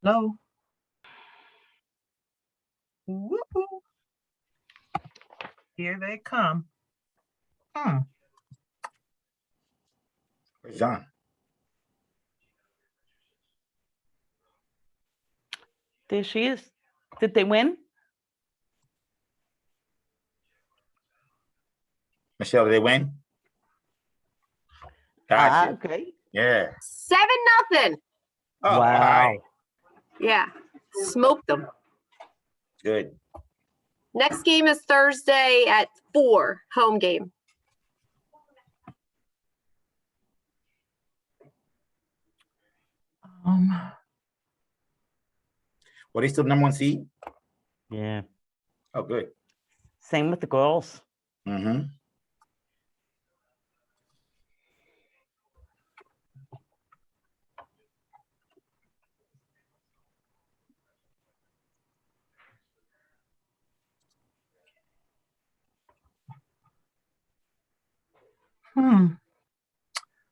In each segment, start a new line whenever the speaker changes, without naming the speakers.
Hello. Woo-hoo. Here they come.
Where's John?
There she is. Did they win?
Michelle, did they win? Gotcha.
Okay.
Yeah.
7-0.
Oh,
Wow.
all right.
Yeah, smoked them.
Good.
Next game is Thursday at 4, home game.
Well, they still number 1 seed?
Yeah.
Oh, good.
Same with the girls.
Mm-hmm.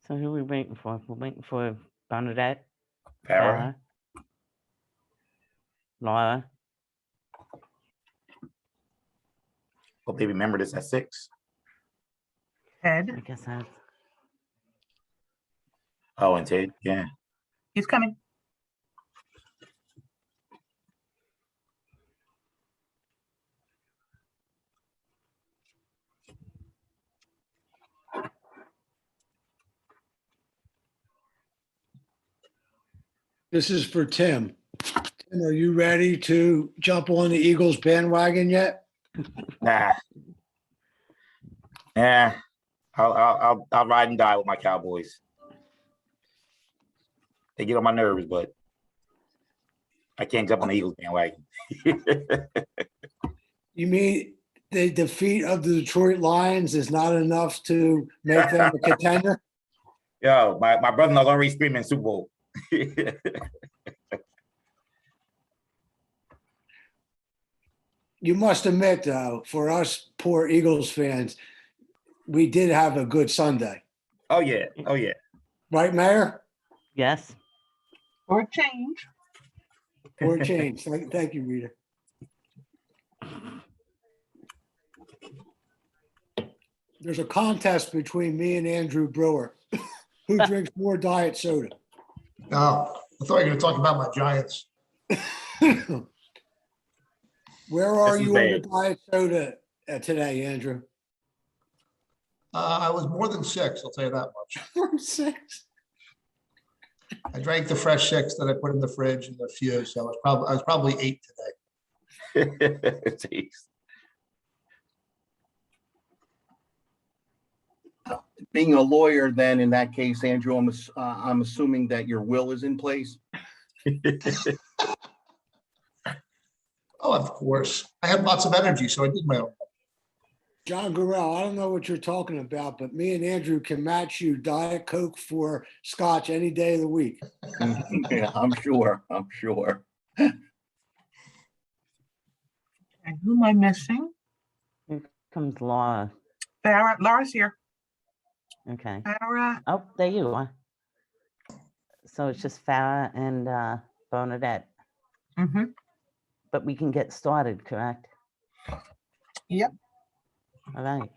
So who are we waiting for? We're waiting for Bernadette,
Para.
Laura.
Hope they remember this at 6.
Ted,
I guess that's
Oh, and Ted. Yeah.
he's coming.
This is for Tim. Tim, are you ready to jump on the Eagles bandwagon yet?
Nah. Yeah. I'll ride and die with my Cowboys. They get on my nerves, but I can't jump on the Eagles bandwagon.
You mean the defeat of the Detroit Lions is not enough to make them a contender?
Yo, my brother-in-law's already screaming Super Bowl.
You must admit, though, for us poor Eagles fans, we did have a good Sunday.
Oh, yeah. Oh, yeah.
Right, Mayor?
yes.
For a change.
For a change. Thank you, Rita. There's a contest between me and Andrew Brewer. Who drinks more diet soda?
Oh, I thought you were going to talk about my Giants.
Where are
This is
you on the
bad.
diet soda today, Andrew?
I was more than 6, I'll tell you that much.
6.
I drank the fresh 6 that I put in the fridge and a few, so I was probably 8 today.
Jeez.
Being a lawyer, then in that case, Andrew, I'm assuming that your will is in place.
Oh, of course. I had lots of energy, so I did my own.
John Gurrell, I don't know what you're talking about, but me and Andrew can match you Diet Coke for Scotch any day of the week.
Yeah, I'm sure.
And who am I missing?
Here comes Laura.
Farah. Laura's here.
Okay.
Farah.
Oh, there you are. So it's just Farah and Bernadette.
Mm-hmm.
But we can get started, correct?
Yep.
All right.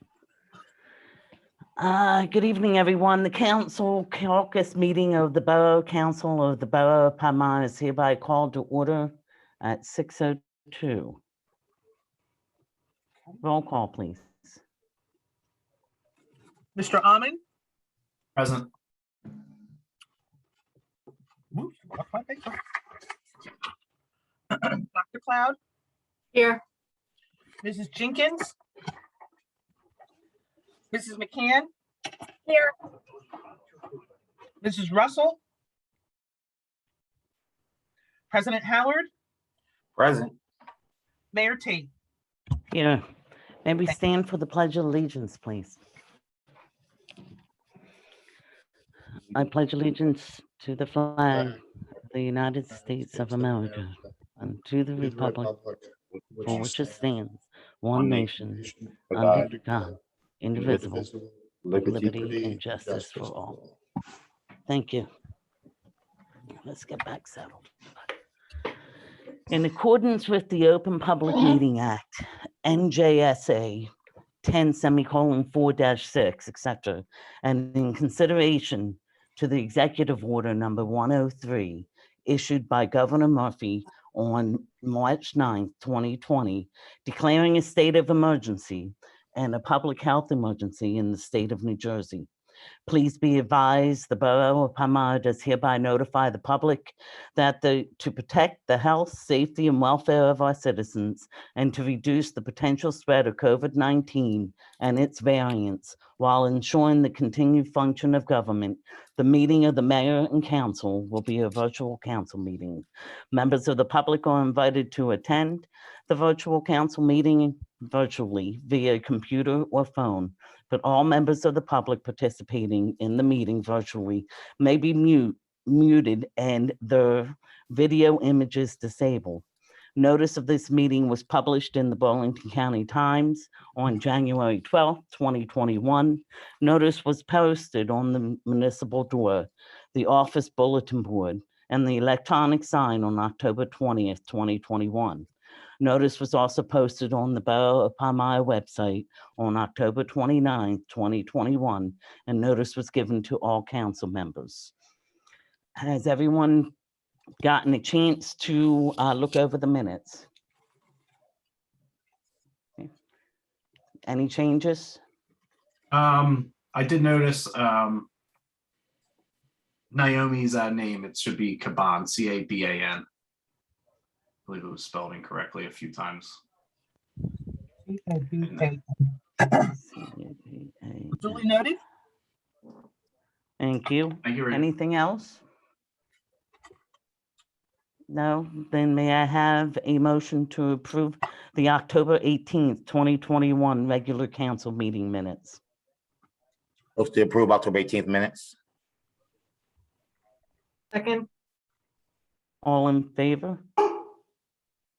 Good evening, everyone. The council caucus meeting of the Borough Council of the Borough of Palmyra is hereby called to order at 6:02. Roll call, please.
Mr. Amin.
Present.
Oops, lost my paper. Dr. Cloud.
Here.
Mrs. Jenkins. Mrs. McCann.
Here.
Mrs. Russell. President Howard.
Present.
Mayor Tate.
Here, may we stand for the Pledge of Allegiance, please? I pledge allegiance to the flag of the United States of America and to the republic for which it stands, one nation, under God, indivisible, with liberty and justice for all. Thank you. Let's get back settled. In accordance with the Open Public Meeting Act, NJSA 10:4-6, etc., and in consideration to the Executive Order number 103, issued by Governor Murphy on March 9th, 2020, declaring a state of emergency and a public health emergency in the state of New Jersey. Please be advised, the Borough of Palmyra does hereby notify the public that to protect the health, safety, and welfare of our citizens and to reduce the potential spread of COVID-19 and its variants while ensuring the continued function of government, the meeting of the mayor and council will be a virtual council meeting. Members of the public are invited to attend the virtual council meeting virtually via computer or phone, but all members of the public participating in the meeting virtually may be muted and their video images disabled. Notice of this meeting was published in the Burlington County Times on January 12th, 2021. Notice was posted on the municipal door, the office bulletin board, and the electronic sign on October 20th, 2021. Notice was also posted on the Borough of Palmyra website on October 29th, 2021, and notice was given to all council members. Has everyone gotten a chance to look over the minutes? Okay. Any changes?
I did notice Naomi's name. It should be Caban, C-A-B-A-N. I believe it was spelled incorrectly a few times.
Duly noted.
Thank you.
Thank you, Rick.
Anything else? No, then may I have a motion to approve the October 18th, 2021 regular council meeting minutes?
Move to approve October 18th minutes.
Second.
All in favor?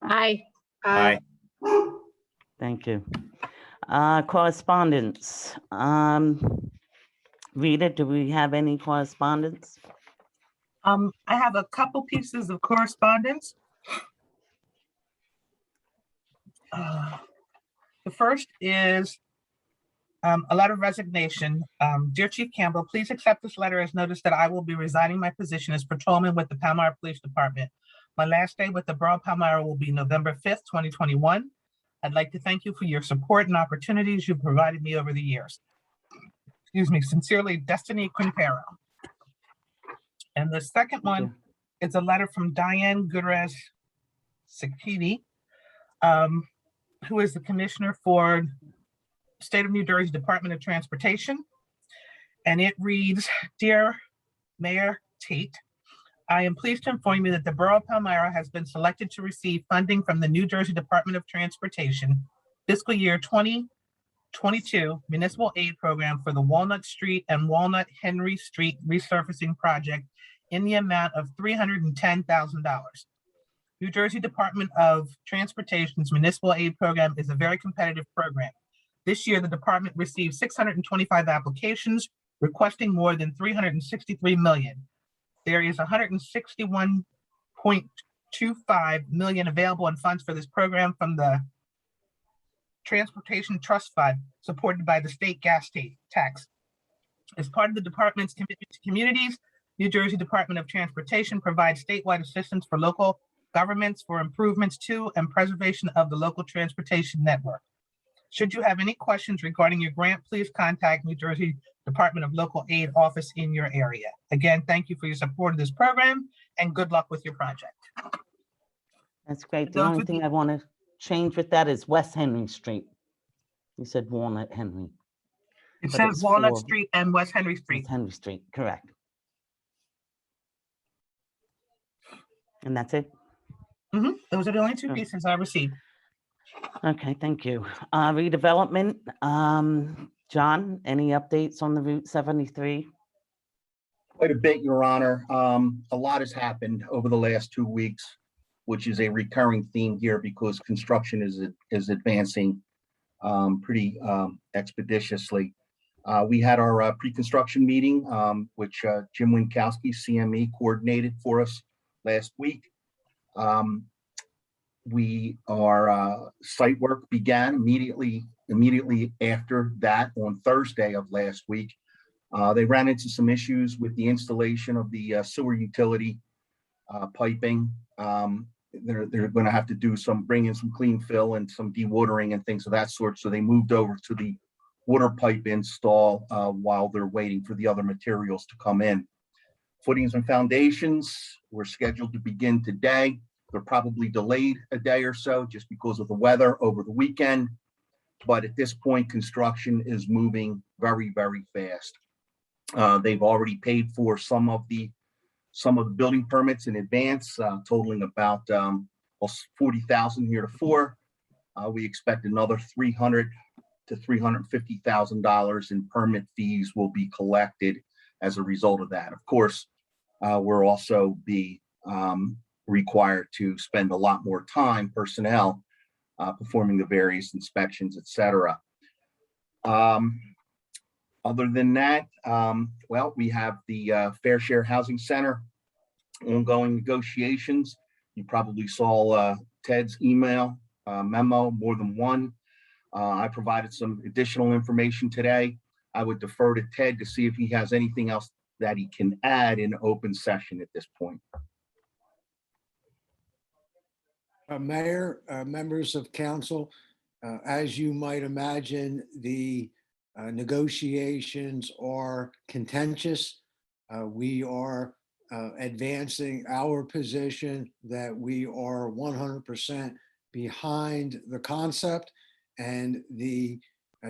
Aye.
Aye.
Thank you. Correspondence. Rita, do we have any correspondence?
I have a couple pieces of correspondence. The first is a letter of resignation. Dear Chief Campbell, please accept this letter as notice that I will be resigning my position as patrolman with the Palmyra Police Department. My last day with the Borough of Palmyra will be November 5th, 2021. I'd like to thank you for your support and opportunities you've provided me over the years. Excuse me, sincerely, Destiny Quintero. And the second one is a letter from Diane Gutierrez Sakiti, who is the Commissioner for State of New Jersey Department of Transportation. And it reads, Dear Mayor Tate, I am pleased to inform you that the Borough of Palmyra has been selected to receive funding from the New Jersey Department of Transportation fiscal year 2022 municipal aid program for the Walnut Street and Walnut Henry Street resurfacing project in the amount of $310,000. New Jersey Department of Transportation's municipal aid program is a very competitive program. This year, the department received 625 applications requesting more than $363 million. There is $161.25 million available in funds for this program from the Transportation Trust Fund, supported by the state gas tax. As part of the department's commitment to communities, New Jersey Department of Transportation provides statewide assistance for local governments for improvements to and preservation of the local transportation network. Should you have any questions regarding your grant, please contact New Jersey Department of Local Aid office in your area. Again, thank you for your support of this program and good luck with your project.
That's great. The only thing I want to change with that is West Henry Street. You said Walnut Henry.
It
But
says
it's
Walnut
for-
Street and West Henry Street.
West Henry Street, correct. And that's it?
Those are the only two
Sure.
pieces I received.
Okay, thank you. Redevelopment, John, any updates on the Route 73?
Quite a bit, Your Honor. A lot has happened over the last 2 weeks, which is a recurring theme here because construction is advancing pretty expeditiously. We had our pre-construction meeting, which Jim Winkowski, CME, coordinated for us last week. site work began immediately after that on Thursday of last week. They ran into some issues with the installation of the sewer utility piping. They're going to have to bring in some clean fill and some dewatering and things of that sort. So they moved over to the water pipe install while they're waiting for the other materials to come in. Footings and foundations were scheduled to begin today. They're probably delayed a day or so just because of the weather over the weekend. But at this point, construction is moving very, very fast. They've already paid for some of the building permits in advance, totaling about $40,000 heretofore. We expect another $300,000 to $350,000 in permit fees will be collected as a result of that. Of course, we'll also be required to spend a lot more time, personnel, performing the various inspections, et cetera. Other than that, well, we have the Fair Share Housing Center ongoing negotiations. You probably saw Ted's email memo, more than one. I provided some additional information today. I would defer to Ted to see if he has anything else that he can add in open session at this point.
Mayor, members of council, as you might imagine, the negotiations are contentious. We are advancing our position that we are 100% behind the concept, and the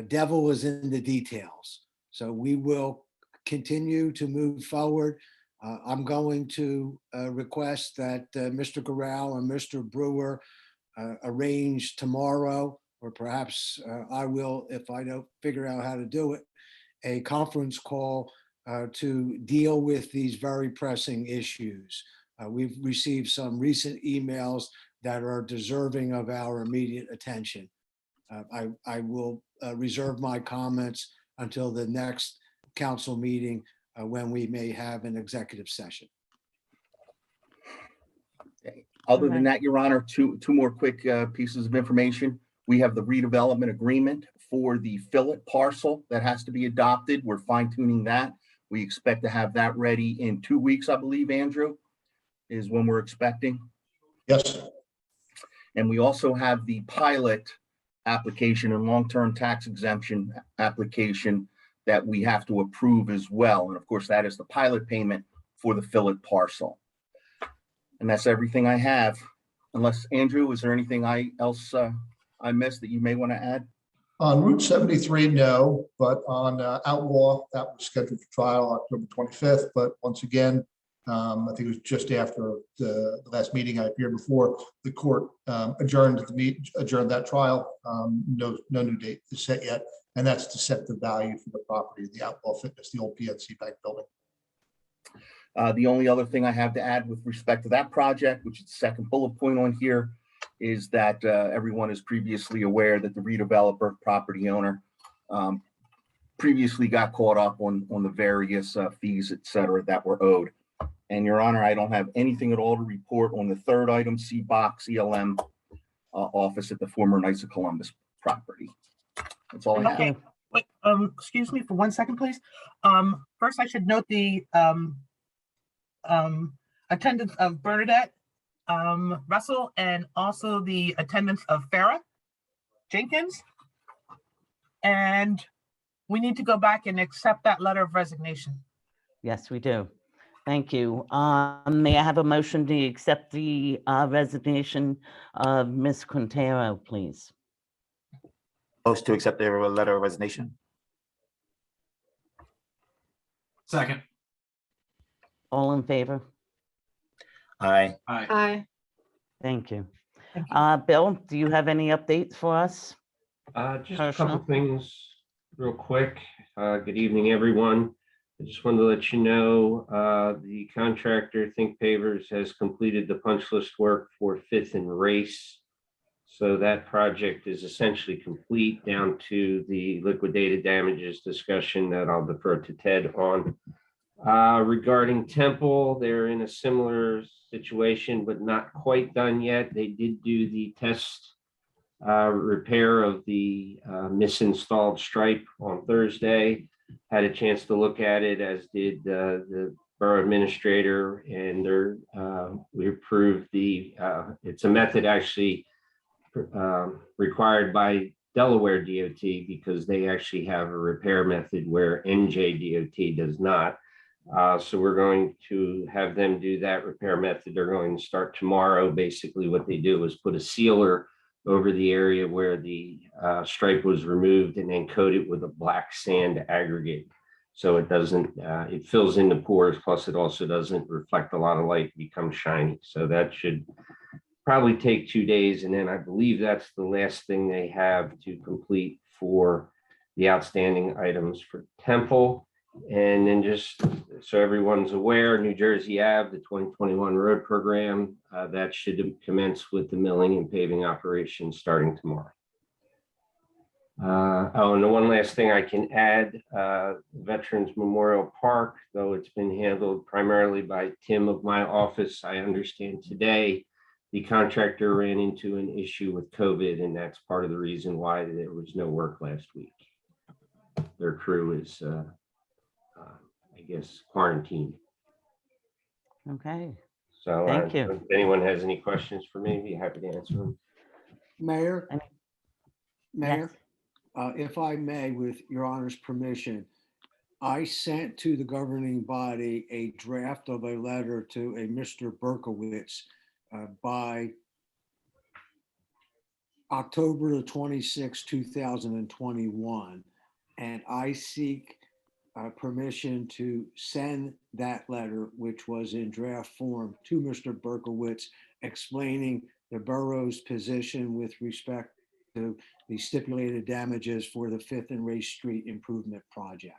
devil is in the details. So we will continue to move forward. I'm going to request that Mr. Corral and Mr. Brewer arrange tomorrow, or perhaps I will, if I don't figure out how to do it, a conference call to deal with these very pressing issues. We've received some recent emails that are deserving of our immediate attention. I will reserve my comments until the next council meeting when we may have an executive session.
Okay. Other than that, Your Honor, two more quick pieces of information. We have the redevelopment agreement for the fillet parcel that has to be adopted. We're fine tuning that. We expect to have that ready in 2 weeks, I believe, Andrew, is when we're expecting.
Yes.
And we also have the pilot application and long-term tax exemption application that we have to approve as well. And of course, that is the pilot payment for the fillet parcel. And that's everything I have. Unless, Andrew, is there anything else I missed that you may want to add?
On Route 73, no, but on Outlaw, that was scheduled for trial October 25th. But once again, I think it was just after the last meeting I appeared before, the court adjourned that trial. No new date is set yet, and that's to set the value for the property, the Outlaw Fitness, the old PNC Bank building.
The only other thing I have to add with respect to that project, which is the second bullet point on here, is that everyone is previously aware that the redeveloper property owner previously got caught up on the various fees, et cetera, that were owed. And Your Honor, I don't have anything at all to report on the third item, C-Box ELM office at the former Knights of Columbus property. That's all I have.
Okay, wait, excuse me for 1 second, please. First, I should note the attendance of Bernadette Russell, and also the attendance of Farah Jenkins. And we need to go back and accept that letter of resignation.
Yes, we do. Thank you. May I have a motion to accept the resignation of Ms. Quintero, please?
Motion to accept the letter of resignation.
Second.
All in favor?
Aye.
Aye.
Aye.
Thank you.
Thank you.
Bill, do you have any updates for us?
Just a couple
Herschel?
things real quick. Good evening, everyone. I just wanted to let you know the contractor, Think Pavers, has completed the punch list work for 5th and Race. So that project is essentially complete down to the liquidated damages discussion that I'll defer to Ted on. Regarding Temple, they're in a similar situation, but not quite done yet. They did do the test repair of the misinstalled stripe on Thursday. Had a chance to look at it, as did the borough administrator, and we approved it's a method actually required by Delaware DOT, because they actually have a repair method where NJ DOT does not. So we're going to have them do that repair method. They're going to start tomorrow. Basically what they do is put a sealer over the area where the stripe was removed and then coat it with a black sand aggregate. So it doesn't, it fills in the pores, plus it also doesn't reflect a lot of light, become shiny. So that should probably take 2 days. And then I believe that's the last thing they have to complete for the outstanding items for Temple. And then just so everyone's aware, New Jersey Ave, the 2021 road program, that should commence with the milling and paving operations starting tomorrow. And the one last thing I can add, Veterans Memorial Park, though it's been handled primarily by Tim of my office, I understand today the contractor ran into an issue with COVID, and that's part of the reason why there was no work last week. Their crew is I guess quarantine.
Okay,
So
thank you.
if anyone has any questions for me, I'd be happy to answer them.
Mayor,
Yes.
if I may, with your honor's permission, I sent to the governing body a draft of a letter to a Mr. Berkowitz by October the 26th, 2021. And I seek permission to send that letter, which was in draft form, to Mr. Berkowitz, explaining the borough's position with respect to the stipulated damages for the 5th and Race Street Improvement Project.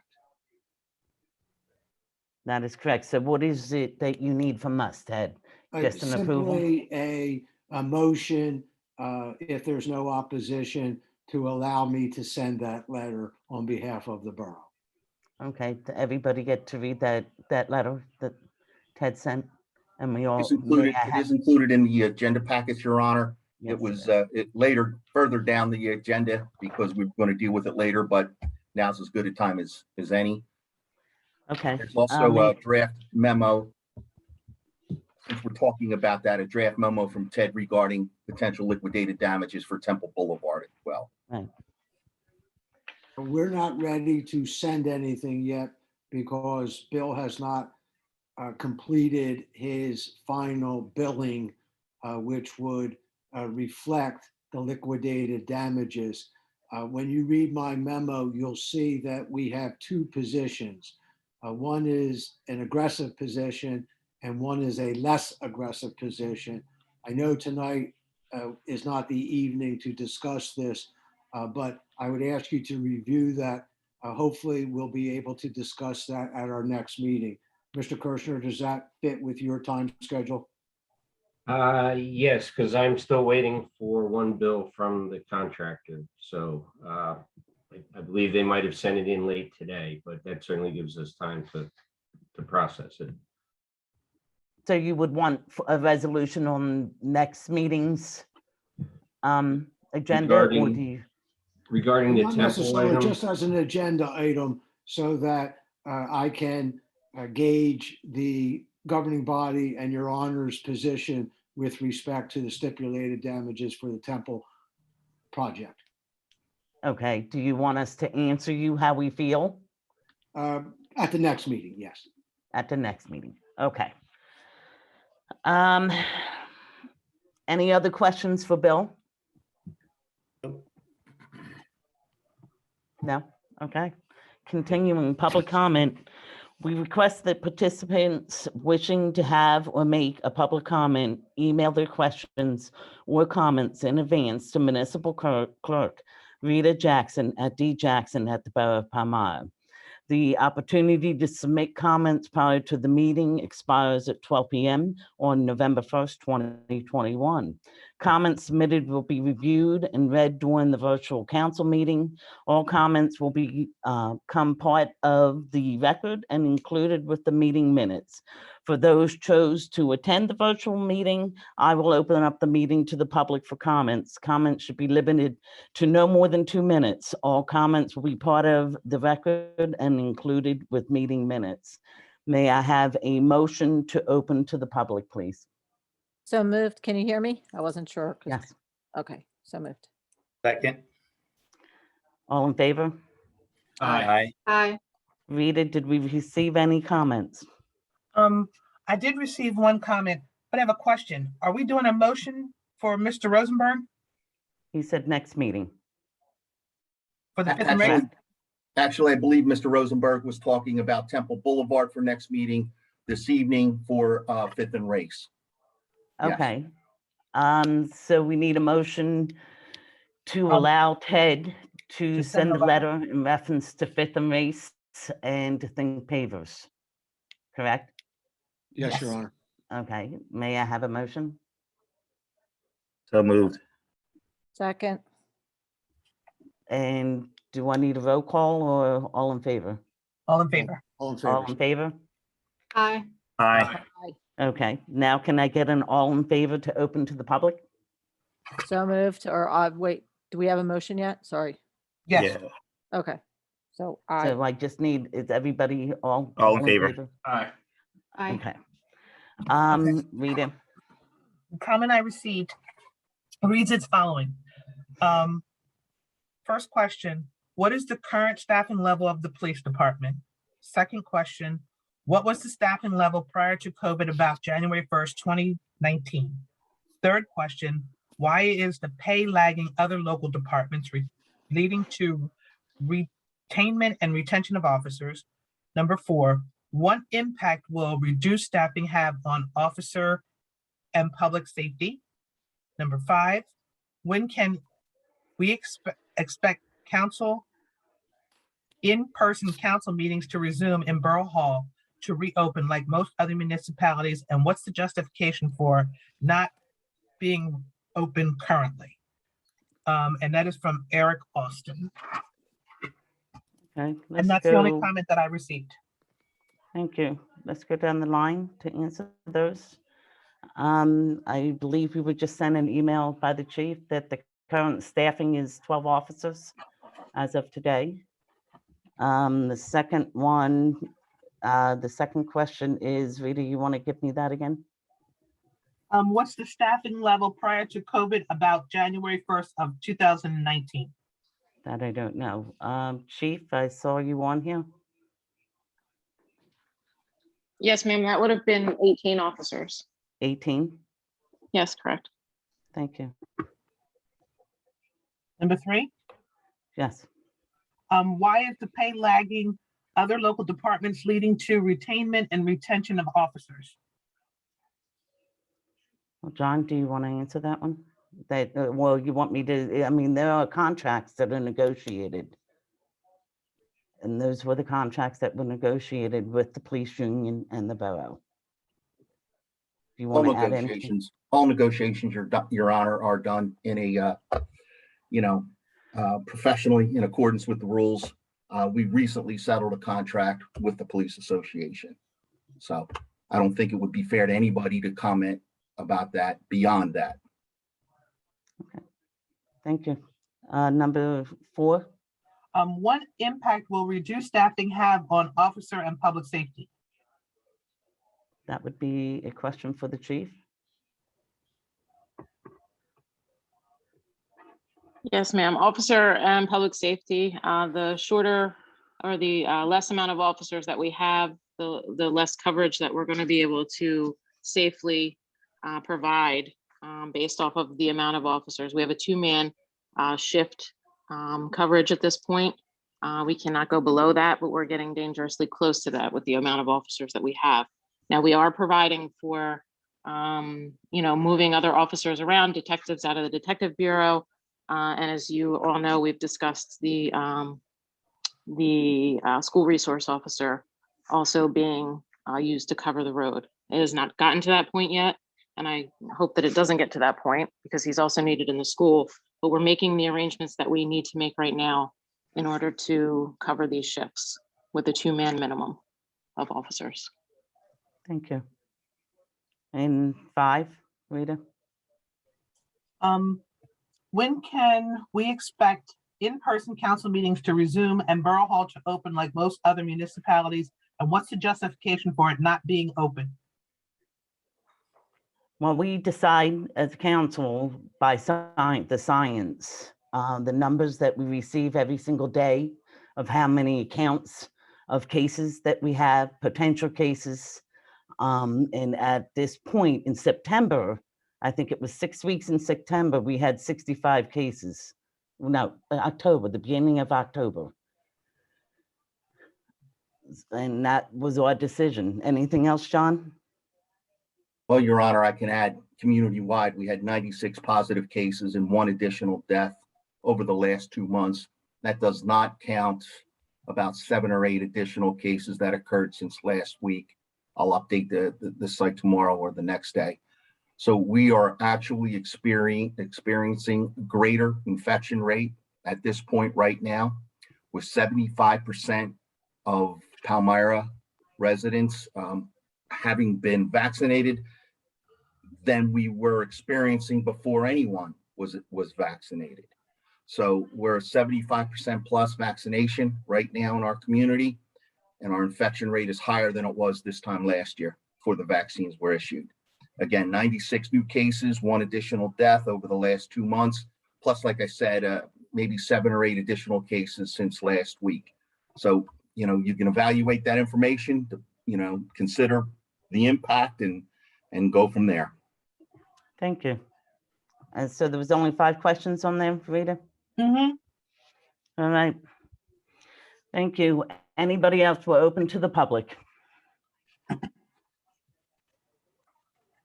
That is correct. So what is it that you need from us, Ted? Just an approval?
Simply a motion, if there's no opposition, to allow me to send that letter on behalf of the borough.
Okay, did everybody get to read that letter that Ted sent? And we all.
It's included, it is included in the agenda package, Your Honor.
Yes,
It was it later, further down the agenda, because we were going to deal with it later, but now's as good a time as any.
Okay.
There's also a draft memo, since we're talking about that, a draft memo from Ted regarding potential liquidated damages for Temple Boulevard as well.
Right.
We're not ready to send anything yet because Bill has not completed his final billing, which would reflect the liquidated damages. When you read my memo, you'll see that we have two positions. One is an aggressive position and one is a less aggressive position. I know tonight is not the evening to discuss this, but I would ask you to review that. Hopefully we'll be able to discuss that at our next meeting. Mr. Kirshner, does that fit with your time schedule?
Yes, because I'm still waiting for one bill from the contractor. So I believe they might have sent it in late today, but that certainly gives us time to process it.
So you would want a resolution on next meeting's agenda, or do you?
Regarding the
Not
Temple
necessarily,
item,
just as an agenda item so that I can gauge the governing body and your honor's position with respect to the stipulated damages for the Temple project.
Okay, do you want us to answer you how we feel
At the next meeting, yes.
at the next meeting? Okay. Any other questions for Bill? No? Okay. Continuing public comment. We request that participants wishing to have or make a public comment email their questions or comments in advance to Municipal Clerk Rita Jackson at djackson@theborough of Palmyra. The opportunity to submit comments prior to the meeting expires at 12 p.m. on November 1st, 2021. Comments submitted will be reviewed and read during the virtual council meeting. All comments will become part of the record and included with the meeting minutes. For those chose to attend the virtual meeting, I will open up the meeting to the public for comments. Comments should be limited to no more than 2 minutes. All comments will be part of the record and included with meeting minutes. May I have a motion to open to the public, please?
So moved. Can you hear me? I wasn't sure.
Yes.
Okay, so moved.
Second.
All in favor?
Aye.
Aye.
Rita, did we receive any comments?
I did receive one comment, but I have a question. Are we doing a motion for Mr. Rosenberg
He said next meeting.
for the fifth and race?
Actually, I believe Mr. Rosenberg was talking about Temple Boulevard for next meeting this evening for Fifth and Race. Yes.
Okay. So we need a motion to
Um,
allow Ted to
to send
send
a
a letter in reference to Fifth and Race and to Think Pavers. Correct?
Yes, Your
Yes.
Honor.
Okay. May I have a motion?
So moved.
Second,
And do I need a roll call or all in favor?
All in favor?
All in
All
favor.
in favor?
Aye.
Aye.
Okay. Now can I get an all in favor to open to the public?
so moved, or wait, do we have a motion yet? Sorry.
Yes.
Yeah.
Okay, so I,
So I just need, is everybody all?
All in favor.
Aye.
Aye.
Okay. Rita,
The comment I received reads as following. First question, what is the current staffing level of the police department? Second question, what was the staffing level prior to COVID about January 1st, 2019? Third question, why is the pay lagging other local departments leading to retainment and retention of officers? Number 4, what impact will reduced staffing have on officer and public safety? Number 5, when can we expect council, in-person council meetings to resume in Borough Hall to reopen like most other municipalities? And what's the justification for not being open currently? And that is from Eric Austin.
okay,
And
let's
that's the only
go.
comment that I received.
Thank you. Let's go down the line to answer those. I believe we were just sent an email by the chief that the current staffing is 12 officers as of today. The second one, the second question is, Rita, you want to give me that again?
What's the staffing level prior to COVID about January 1st of 2019?
That I don't know. Chief, I saw you on here.
Yes, ma'am, that would have been 18 officers.
18.
Yes, correct.
Thank you.
Number 3,
Yes.
why is the pay lagging other local departments leading to retainment and retention of officers?
Well, John, do you want to answer that one? That, well, you want me to, I mean, there are contracts that are negotiated. And those were the contracts that were negotiated with the police union and the borough. Do you
All
want to add anything?
negotiations, Your Honor, are done in a, professionally in accordance with the rules. We recently settled a contract with the police association. So I don't think it would be fair to anybody to comment about that beyond that.
Thank you. Number 4,
What impact will reduced staffing have on officer and public safety?
that would be a question for the chief.
Yes, ma'am. Officer and public safety, the shorter or the less amount of officers that we have, the less coverage that we're going to be able to safely provide based off of the amount of officers. We have a 2-man shift coverage at this point. We cannot go below that, but we're getting dangerously close to that with the amount of officers that we have. Now, we are providing for, moving other officers around, detectives out of the Detective Bureau. And as you all know, we've discussed the school resource officer also being used to cover the road. It has not gotten to that point yet. and I hope that it doesn't get to that point because he's also needed in the school, but we're making the arrangements that we need to make right now in order to cover these shifts with a 2-man minimum of officers.
Thank you. And 5, Rita?
When can we expect in-person council meetings to resume and Borough Hall to open like most other municipalities? And what's the justification for it not being open?
Well, we decide as council by the science, the numbers that we receive every single day of how many counts of cases that we have, potential cases. And at this point in September, I think it was 6 weeks in September, we had 65 cases. No, October, the beginning of October. And that was our decision. Anything else, John?
Well, Your Honor, I can add community-wide, we had 96 positive cases and 1 additional death over the last 2 months. That does not count about 7 or 8 additional cases that occurred since last week. I'll update the site tomorrow or the next day. So we are actually experiencing greater infection rate at this point right now, with 75% of Palmyra residents having been vaccinated than we were experiencing before anyone was vaccinated. So we're 75% plus vaccination right now in our community, and our infection rate is higher than it was this time last year before the vaccines were issued. Again, 96 new cases, 1 additional death over the last 2 months, plus, like I said, maybe 7 or 8 additional cases since last week. So, you can evaluate that information to, consider the impact and go from there.
Thank you. And so there was only 5 questions on there, Rita?
Mm-hmm.
All right. Thank you. Anybody else? We're open to the public.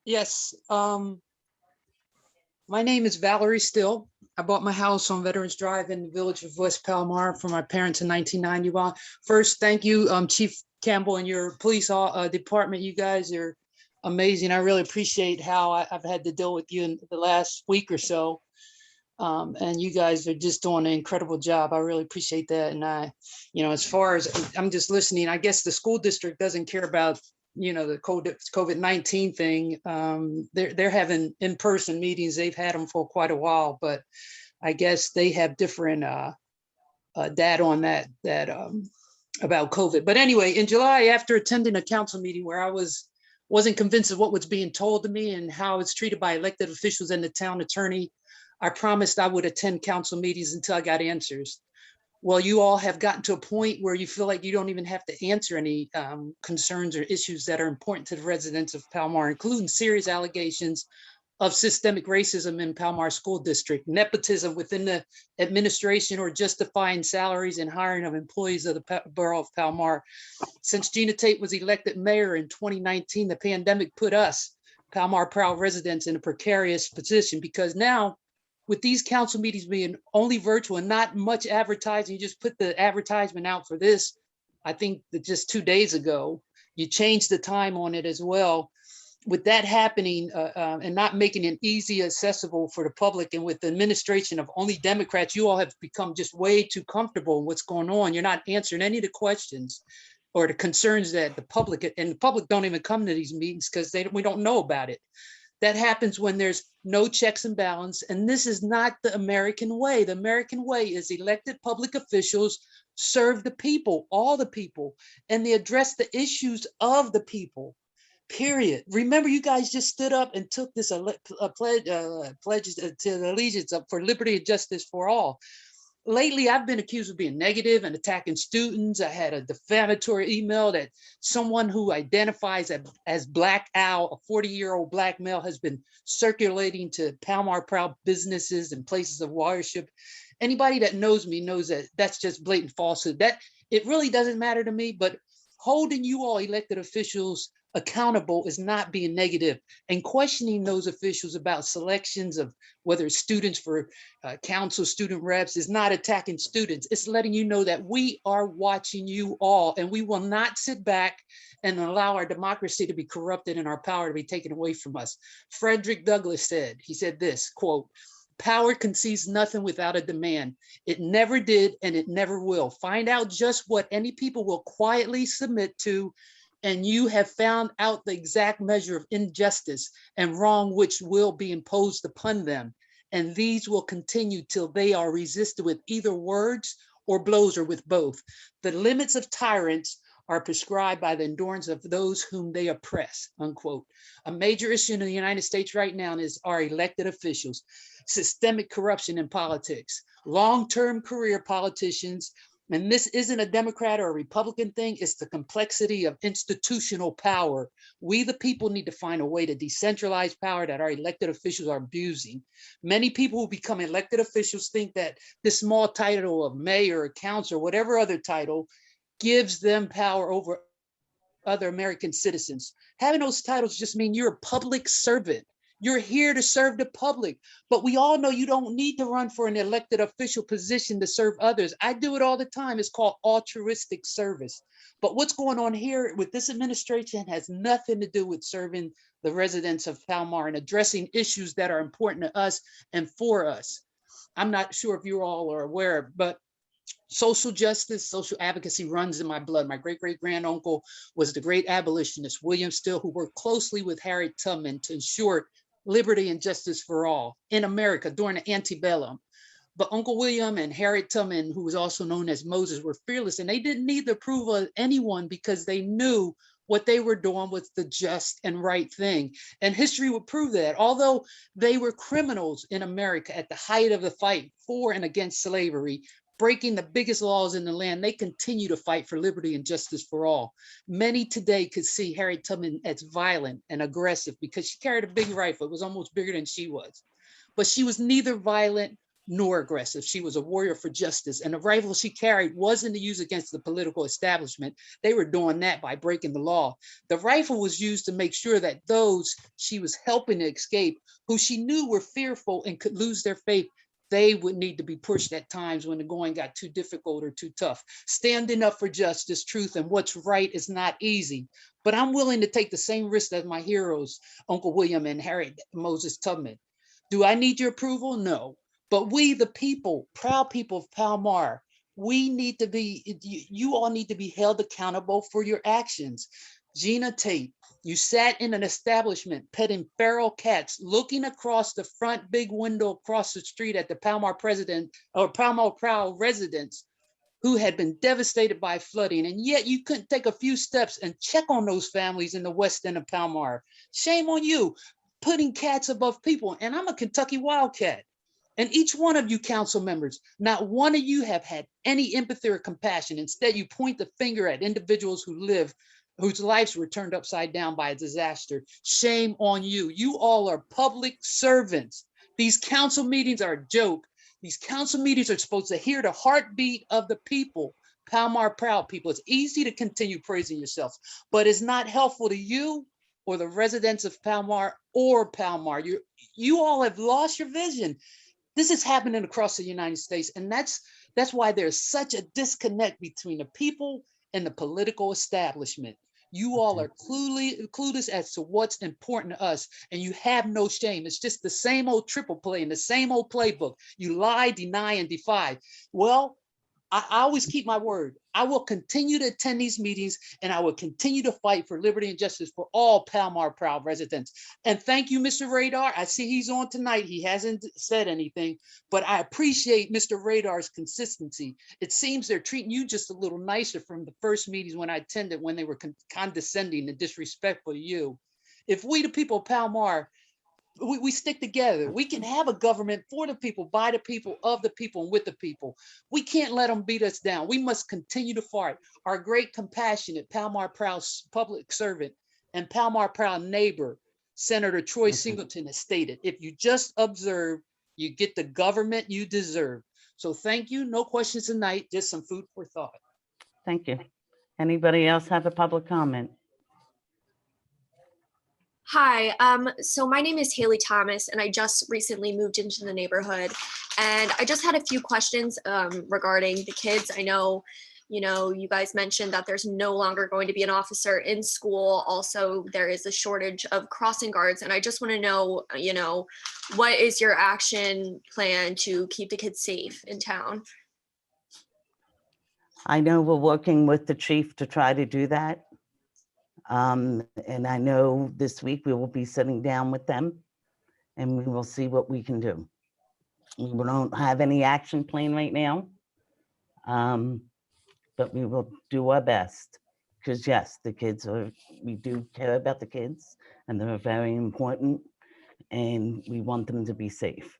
Yes, my name is Valerie Still. I bought my house on Veterans Drive in the village of West Palmyra from my parents in 1991. First, thank you, Chief Campbell and your police department. You guys are amazing. I really appreciate how I've had to deal with you in the last week or so. And you guys are just doing an incredible job. I really appreciate that. And as far as I'm just listening, I guess the school district doesn't care about the COVID-19 thing. They're having in-person meetings. They've had them for quite a while, but I guess they have different data on that about COVID. But anyway, in July, after attending a council meeting where I wasn't convinced of what was being told to me and how it's treated by elected officials and the town attorney, I promised I would attend council meetings until I got answers. Well, you all have gotten to a point where you feel like you don't even have to answer any concerns or issues that are important to the residents of Palmyra, including serious allegations of systemic racism in Palmyra School District, nepotism within the administration, or justifying salaries and hiring of employees of the Borough of Palmyra. Since Gina Tate was elected mayor in 2019, the pandemic put us, Palmyra proud residents, in a precarious position, because now, with these council meetings being only virtual and not much advertising, you just put the advertisement out for this. I think that just 2 days ago, you changed the time on it as well. With that happening and not making it easy accessible for the public, and with the administration of only Democrats, you all have become just way too comfortable in what's going on. You're not answering any of the questions or the concerns that the public don't even come to these meetings because we don't know about it. That happens when there's no checks and balance. And this is not the American way. The American way is elected public officials serve the people, all the people, and they address the issues of the people, period. Remember, you guys just stood up and took this pledge to the allegiance up for liberty and justice for all. Lately, I've been accused of being negative and attacking students. I had a defamatory email that someone who identifies as Black Al, a 40-year-old Black male, has been circulating to Palmyra proud businesses and places of worship. Anybody that knows me knows that that's just blatant falsehood. That it really doesn't matter to me, but holding you all elected officials accountable is not being negative, and questioning those officials about selections of whether it's students for council, student reps, is not attacking students. It's letting you know that we are watching you all, and we will not sit back and allow our democracy to be corrupted and our power to be taken away from us. Frederick Douglass said, he said this, quote, "Power concedes nothing without a demand. It never did and it never will. Find out just what any people will quietly submit to, and you have found out the exact measure of injustice and wrong which will be imposed upon them. And these will continue till they are resisted with either words or blows or with both. The limits of tyrants are prescribed by the endurance of those whom they oppress," unquote. A major issue in the United States right now is our elected officials, systemic corruption in politics, long-term career politicians. And this isn't a Democrat or a Republican thing, it's the complexity of institutional power. We, the people, need to find a way to decentralize power that our elected officials are abusing. Many people who become elected officials think that this small title of mayor or council or whatever other title gives them power over other American citizens. Having those titles just mean you're a public servant. You're here to serve the public, but we all know you don't need to run for an elected official position to serve others. I do it all the time. It's called altruistic service. But what's going on here with this administration has nothing to do with serving the residents of Palmyra and addressing issues that are important to us and for us. I'm not sure if you all are aware, but social justice, social advocacy runs in my blood. My great-great-granduncle was the great abolitionist, William Still, who worked closely with Harriet Tubman to ensure liberty and justice for all in America during the antebellum. But Uncle William and Harriet Tubman, who was also known as Moses, were fearless, and they didn't need the approval of anyone because they knew what they were doing was the just and right thing. And history would prove that. Although they were criminals in America at the height of the fight for and against slavery, breaking the biggest laws in the land, they continue to fight for liberty and justice for all. Many today could see Harriet Tubman as violent and aggressive because she carried a big rifle. It was almost bigger than she was. But she was neither violent nor aggressive. She was a warrior for justice. And the rifle she carried wasn't to use against the political establishment. They were doing that by breaking the law. The rifle was used to make sure that those she was helping to escape, who she knew were fearful and could lose their faith, they would need to be pushed at times when the going got too difficult or too tough. Standing up for justice, truth, and what's right is not easy, but I'm willing to take the same risk as my heroes, Uncle William and Harriet Moses Tubman. Do I need your approval? No, but we, the people, proud people of Palmyra, we need to be, you all need to be held accountable for your actions. Gina Tate, you sat in an establishment petting feral cats, looking across the front big window across the street at the Palmyra Proud residents who had been devastated by flooding, and yet you couldn't take a few steps and check on those families in the west end of Palmyra. Shame on you, putting cats above people. And I'm a Kentucky Wildcat. And each one of you council members, not one of you have had any empathy or compassion. Instead, you point the finger at individuals whose lives were turned upside down by a disaster. Shame on you. You all are public servants. These council meetings are a joke. These council meetings are supposed to hear the heartbeat of the people, Palmyra proud people. It's easy to continue praising yourselves, but it's not helpful to you or the residents of Palmyra or Palmyra. You all have lost your vision. This is happening across the United States, and that's why there's such a disconnect between the people and the political establishment. You all are clueless as to what's important to us, and you have no shame. It's just the same old triple play and the same old playbook. You lie, deny, and defy. Well, I always keep my word. I will continue to attend these meetings, and I will continue to fight for liberty and justice for all Palmyra proud residents. And thank you, Mr. Radar. I see he's on tonight. He hasn't said anything, but I appreciate Mr. Radar's consistency. It seems they're treating you just a little nicer from the first meetings when I attended, when they were condescending and disrespectful to you. If we, the people of Palmyra, we stick together, we can have a government for the people, by the people, of the people, and with the people. We can't let them beat us down. We must continue to fight. Our great, compassionate Palmyra proud public servant and Palmyra proud neighbor, Senator Troy Singleton, has stated, if you just observe, you get the government you deserve. So thank you. No questions tonight, just some food for thought.
Thank you. Anybody else have a public comment?
Hi, so my name is Haley Thomas, and I just recently moved into the neighborhood, and I just had a few questions regarding the kids. I know You know, you guys mentioned that there's no longer going to be an officer in school. Also, there is a shortage of crossing guards. And I just want to know, you know, what is your action plan to keep the kids safe in town?
I know we're working with the chief to try to do that. And I know this week we will be sitting down with them and we will see what we can do. We don't have any action plan right now. But we will do our best. Because yes, we do care about the kids and they're very important and we want them to be safe.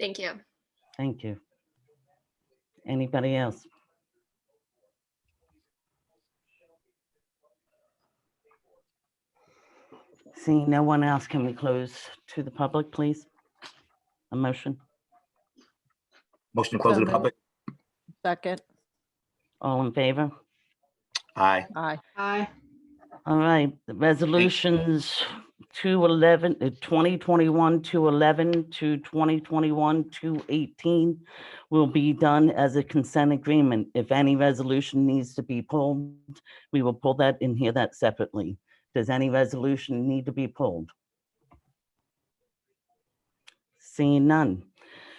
Thank you.
Thank you. Anybody else? Seeing no one else, can we close to the public, please? A motion?
Motion to close to the
So
public.
Second.
All in favor?
Aye.
Aye.
Aye.
All right, the resolutions 2021, 211 to 2021, 218 will be done as a consent agreement. If any resolution needs to be pulled, we will pull that and hear that separately. Does any resolution need to be pulled? Seeing none.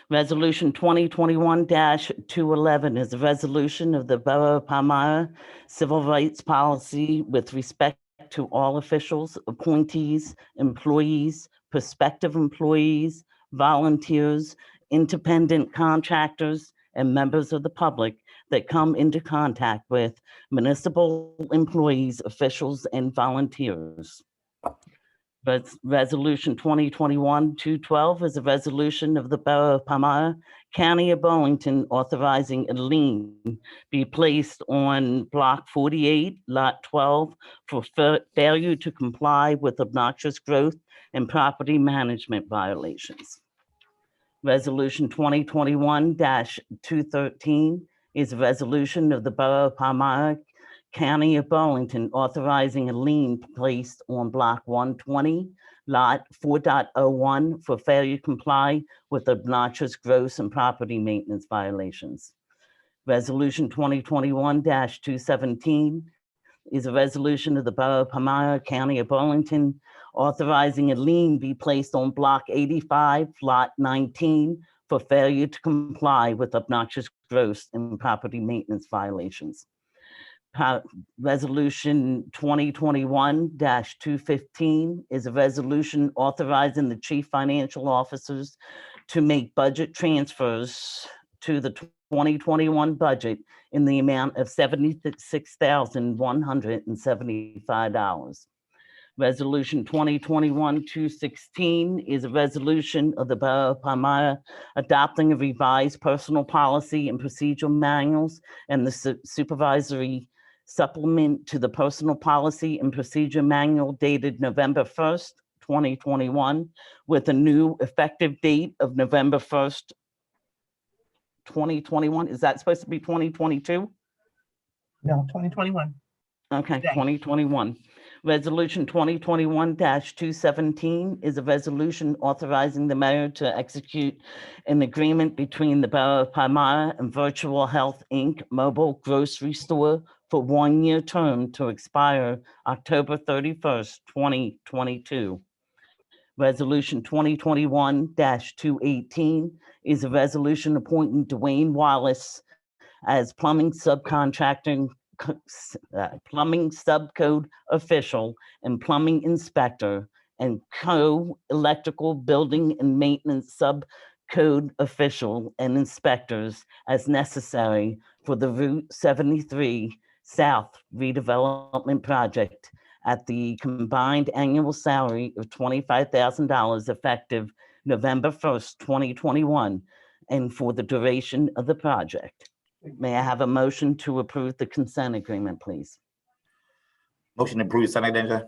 Resolution 2021-211 is a resolution of the Borough of Palmyra Civil Rights Policy with respect to all officials, appointees, employees, prospective employees, volunteers, independent contractors, and members of the public that come into contact with municipal employees, officials, and volunteers. But Resolution 2021-212 is a resolution of the Borough of Palmyra, County of Burlington, authorizing a lien be placed on Block 48, Lot 12, for failure to comply with obnoxious growth and property management violations. Resolution 2021-213 is a resolution of the Borough of Palmyra, County of Burlington, authorizing a lien placed on Block 120, Lot 4.01 for failure to comply with obnoxious gross and property maintenance violations. Resolution 2021-217 is a resolution of the Borough of Palmyra, County of Burlington, authorizing a lien be placed on Block 85, Lot 19 for failure to comply with obnoxious gross and property maintenance violations. Resolution 2021-215 is a resolution authorizing the chief financial officers to make budget transfers to the 2021 budget in the amount of $76,175. Resolution 2021-216 is a resolution of the Borough of Palmyra adopting a revised personal policy and procedural manuals and the supervisory supplement to the personal policy and procedure manual dated November 1st, 2021, with a new effective date of November 1st, 2021. Is that supposed to be 2022?
No, 2021.
Okay,
Yeah.
2021. Resolution 2021-217 is a resolution authorizing the mayor to execute an agreement between the Borough of Palmyra and Virtual Health, Inc. mobile grocery store for 1-year term to expire October 31st, 2022. Resolution 2021-218 is a resolution appointing Dwayne Wallace as plumbing subcode official and plumbing inspector and co-electrical building and maintenance subcode official and inspectors as necessary for the Route 73 South redevelopment project at the combined annual salary of $25,000 effective November 1st, 2021, and for the duration of the project. May I have a motion to approve the consent agreement, please?
Motion to approve, Senate agenda.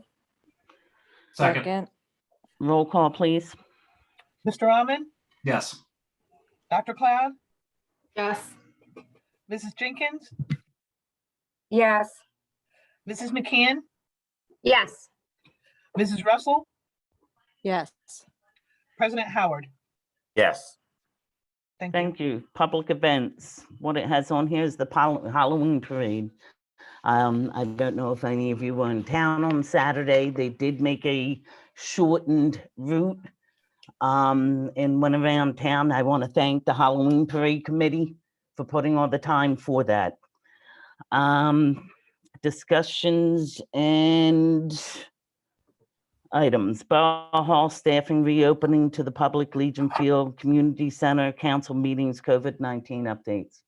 Second.
Roll call, please.
Mr. Almond,
Yes.
Dr. Cloud,
Yes.
Mrs. Jenkins,
Yes.
Mrs. McKeon,
Yes.
Mrs. Russell,
Yes.
President Howard.
Yes.
Thank you.
Thank you. Public events. What it has on here is the Halloween parade. I don't know if any of you were in town on Saturday. They did make a shortened route and went around town. I want to thank the Halloween parade committee for putting all the time for that. Discussions and items. Borough Hall staffing reopening to the public, Legion Field, Community Center, council meetings, COVID-19 updates.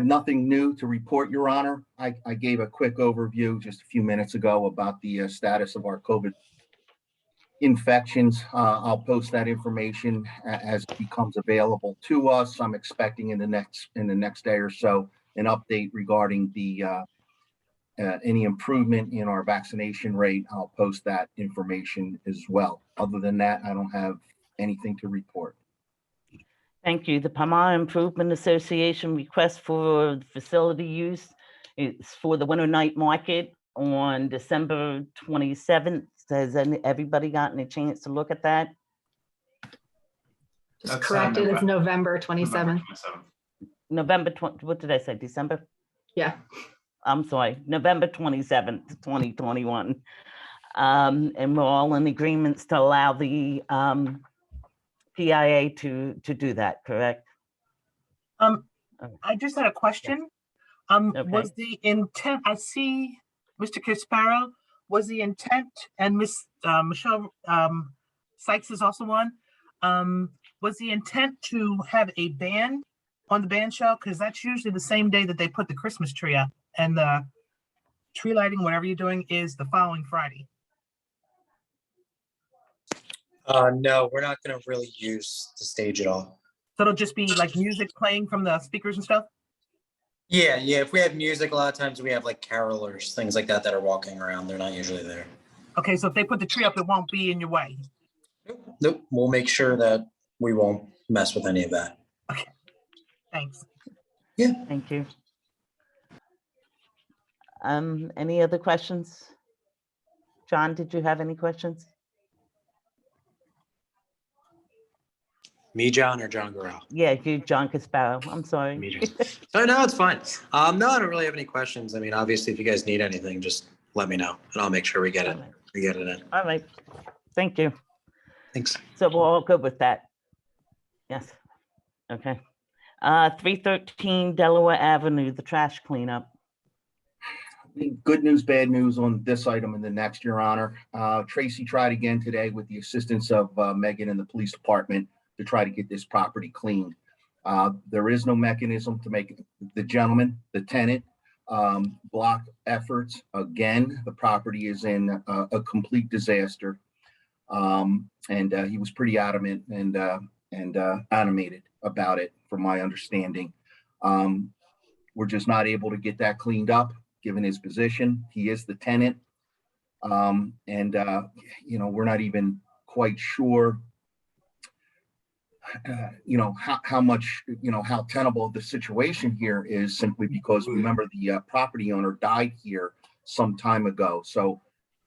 Nothing new to report, Your Honor. I gave a quick overview just a few minutes ago about the status of our COVID infections. I'll post that information as it becomes available to us. I'm expecting in the next day or so an update regarding the any improvement in our vaccination rate. I'll post that information as well. Other than that, I don't have anything to report.
Thank you. The Palmyra Improvement Association request for facility use is for the winter night market on December 27th. Has everybody gotten a chance to look at that?
Just correct it, it's November 27th.
November 20, what did I say, December?
Yeah.
I'm sorry, November 27th, 2021. And we're all in agreements to allow the PIA to do that, correct?
I just had a question. Was the intent, I see Mr. Casparo, was the intent, and Miss Michelle Sykes is also one, was the intent to have a band on the band shell? Because that's usually the same day that they put the Christmas tree up, and the tree lighting, whatever you're doing, is the following Friday.
No, we're not going to really use the stage at all.
So it'll just be like music playing from the speakers and stuff?
Yeah. If we have music, a lot of times we have like carolers, things like that are walking around. They're not usually there.
Okay, so if they put the tree up, it won't be in your way.
Nope. We'll make sure that we won't mess with any of that.
Okay, thanks.
Yeah.
Thank you. Any other questions? John, did you have any questions?
Me, John, or John Guerrero?
Yeah, you, John Casparo. I'm sorry.
Me, John. No, it's fine. No, I don't really have any questions. I mean, obviously, if you guys need anything, just let me know, and I'll make sure we get it. We get it in.
All right. Thank you.
Thanks.
So we're all good with that. Yes. Okay. 313 Delaware Avenue, the trash cleanup.
Good news, bad news on this item and the next, Your Honor. Tracy tried again today with the assistance of Megan and the police department to try to get this property cleaned. There is no mechanism to make the gentleman, the tenant, block efforts. Again, the property is in a complete disaster. And he was pretty adamant and animated about it, from my understanding. We're just not able to get that cleaned up, given his position. He is the tenant. We're not even quite sure how much, how tenable the situation here is, simply because, remember, the property owner died here some time ago. So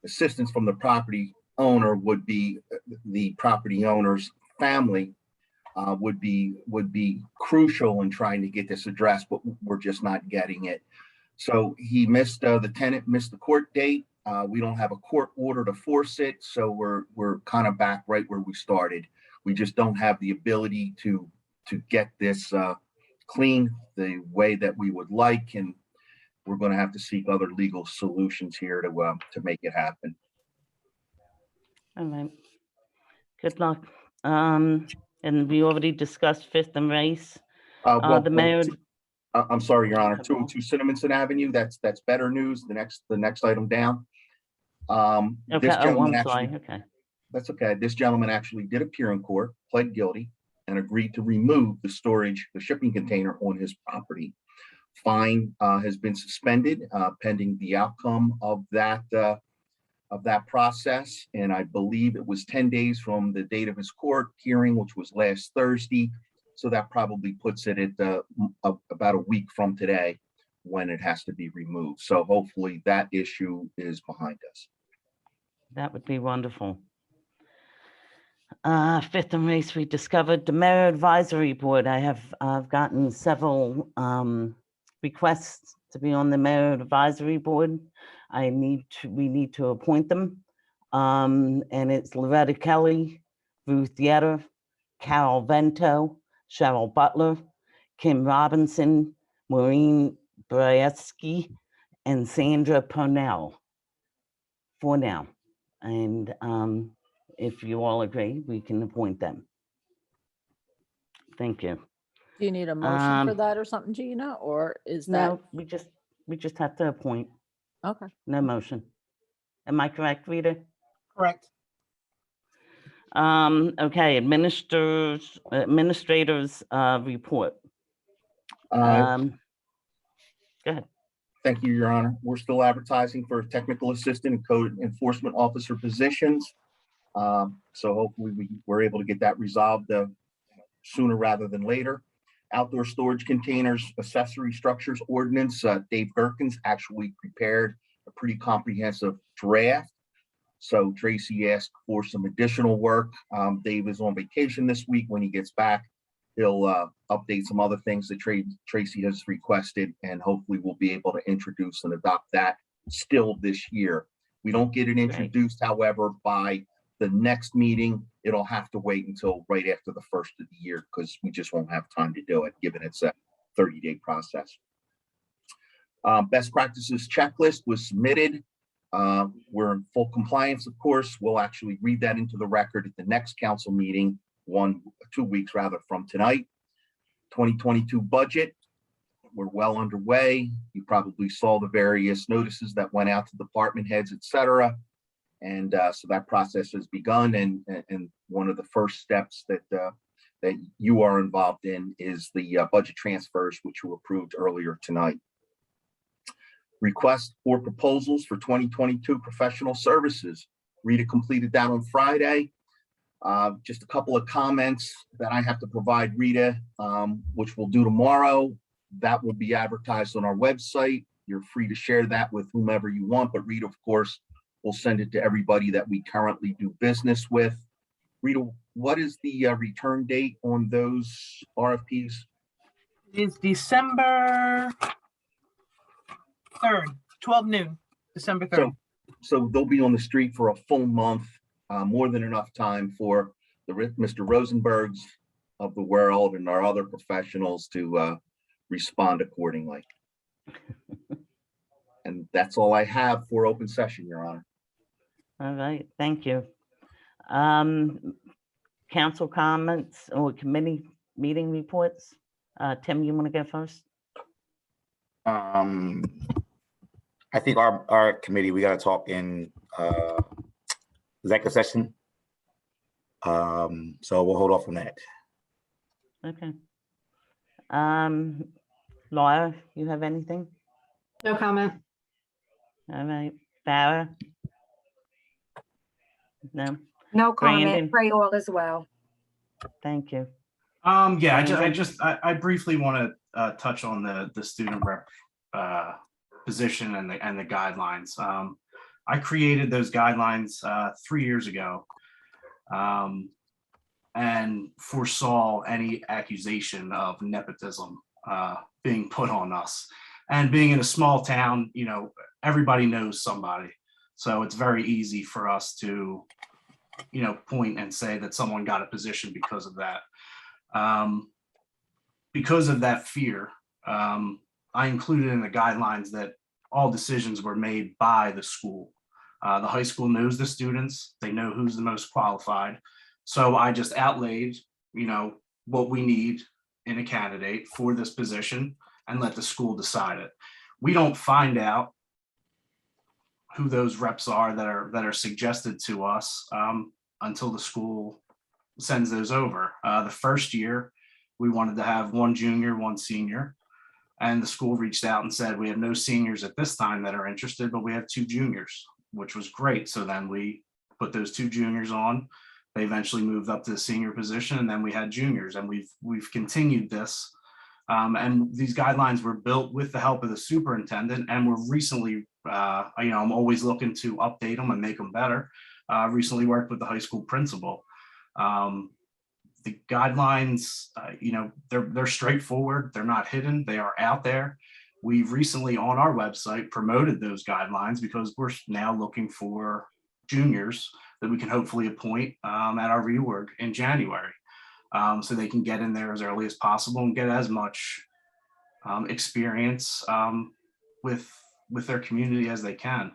assistance from the property owner would be, the property owner's family would be crucial in trying to get this addressed, but we're just not getting it. So he missed, the tenant missed the court date. We don't have a court order to force it. So we're kind of back right where we started. We just don't have the ability to get this clean the way that we would like, and we're going to have to seek other legal solutions here to make it happen.
All right. Good luck. And we already discussed Fifth and Race. The mayor.
I'm sorry, Your Honor. 202 Cinnamonson Avenue. That's better news. The next item down.
Okay. I'm sorry. Okay.
That's okay. This gentleman actually did appear in court, pled guilty, and agreed to remove the shipping container on his property. Fine has been suspended pending the outcome of that process. And I believe it was 10 days from the date of his court hearing, which was last Thursday. So that probably puts it at about a week from today when it has to be removed. So hopefully that issue is behind us.
That would be wonderful. Fifth and race, we discovered the Mayor Advisory Board. I've gotten several requests to be on the Mayor Advisory Board. We need to appoint them. And it's Loretta Kelly, Ruth Yetter, Carol Vento, Cheryl Butler, Kim Robinson, Maureen Braetsky, and Sandra Purnell for now. And if you all agree, we can appoint them. Thank you.
Do you need a motion for that or something, Gina, or is that?
No, we just have to appoint,
Okay.
no motion. Am I correct, Rita?
Correct.
Okay, administrators report. Go ahead.
Thank you, Your Honor. We're still advertising for technical assistant and code enforcement officer positions. So hopefully we're able to get that resolved sooner rather than later. Outdoor storage containers, accessory structures ordinance, Dave Gerkins actually prepared a pretty comprehensive draft. So Tracy asked for some additional work. Dave is on vacation this week. When he gets back, he'll update some other things that Tracy has requested, and hopefully we'll be able to introduce and adopt that still this year. We don't get it introduced, however, by the next meeting. It'll have to wait until right after the first of the year because we just won't have time to do it, given it's a 30-day process. Best practices checklist was submitted. We're in full compliance, of course. We'll actually read that into the record at the next council meeting, 2 weeks rather from tonight. 2022 budget, we're well underway. You probably saw the various notices that went out to department heads, et cetera. And so that process has begun. And one of the first steps that you are involved in is the budget transfers, which were approved earlier tonight. Request for proposals for 2022 professional services. Rita completed that on Friday. Just a couple of comments that I have to provide Rita, which we'll do tomorrow. That will be advertised on our website. You're free to share that with whomever you want, but Rita, of course, will send it to everybody that we currently do business with. Rita, what is the return date on those RFPs?
It's December 3rd, 12 noon, December 3rd.
So they'll be on the street for a full month, more than enough time for the Mr. Rosenbergs of the world and our other professionals to respond accordingly. And that's all I have for open session, Your Honor.
All right, thank you. Council comments or committee meeting reports. Tim, you want to go first?
I think our committee, we got to talk in executive session. So we'll hold off on that.
Okay. Laura, you have anything?
No comment.
All right. Farah? No.
No
Brandon?
comment. Pray all as well.
Thank you.
Yeah,
Brandon?
I briefly want to touch on the student rep position and the guidelines. I created those guidelines 3 years ago and foresaw any accusation of nepotism being put on us. And being in a small town, you know, everybody knows somebody. So it's very easy for us to, you know, point and say that someone got a position because of that. Because of that fear, I included in the guidelines that all decisions were made by the school. The high school knows the students, they know who's the most qualified. So I just outlaid, you know, what we need in a candidate for this position and let the school decide it. We don't find out who those reps are that are suggested to us until the school sends those over. The first year, we wanted to have one junior, one senior. And the school reached out and said, we have no seniors at this time that are interested, but we have 2 juniors, which was great. So then we put those 2 juniors on. They eventually moved up to the senior position, and then we had juniors, and we've continued this. And these guidelines were built with the help of the superintendent, and were recently, you know, I'm always looking to update them and make them better. Recently worked with the high school principal. The guidelines, they're straightforward. They're not hidden. They are out there. We've recently on our website promoted those guidelines because we're now looking for juniors that we can hopefully appoint at our reorg in January. So they can get in there as early as possible and get as much experience with their community as they can.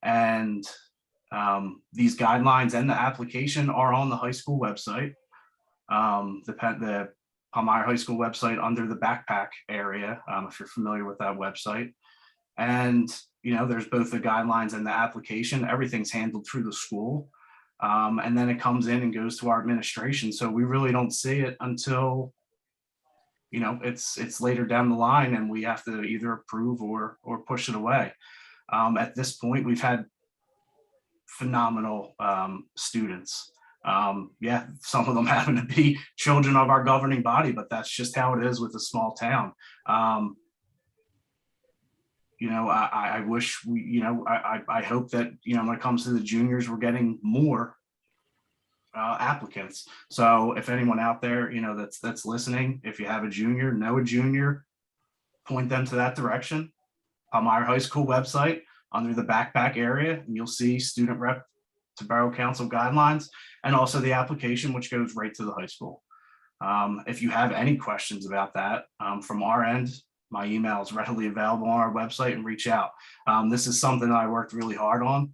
And these guidelines and the application are on the high school website. The Palmyra High School website under the backpack area, if you're familiar with that website. And, there's both the guidelines and the application. Everything's handled through the school. And then it comes in and goes to our administration. So we really don't see it until, it's later down the line and we have to either approve or push it away. At this point, we've had phenomenal students. Some of them happen to be children of our governing body, but that's just how it is with a small town. I wish I hope that, when it comes to the juniors, we're getting more applicants. So if anyone out there, that's listening, if you have a junior, know a junior, point them to that direction. Palmyra High School website under the backpack area, and you'll see student rep to borough council guidelines, and also the application, which goes right to the high school. If you have any questions about that from our end, my email is readily available on our website, and reach out. This is something that I worked really hard on.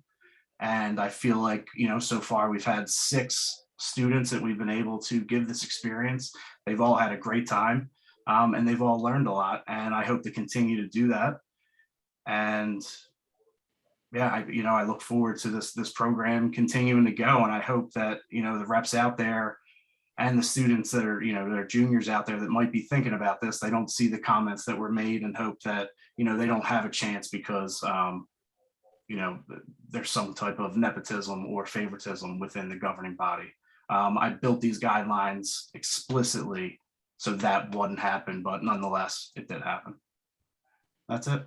And I feel like, so far we've had 6 students that we've been able to give this experience. They've all had a great time and they've all learned a lot. And I hope to continue to do that. And I look forward to this program continuing to go. And I hope that, the reps out there and the students that are, that are juniors out there that might be thinking about this, they don't see the comments that were made and hope that, they don't have a chance because, there's some type of nepotism or favoritism within the governing body. I built these guidelines explicitly so that wouldn't happen, but nonetheless, it did happen. That's it.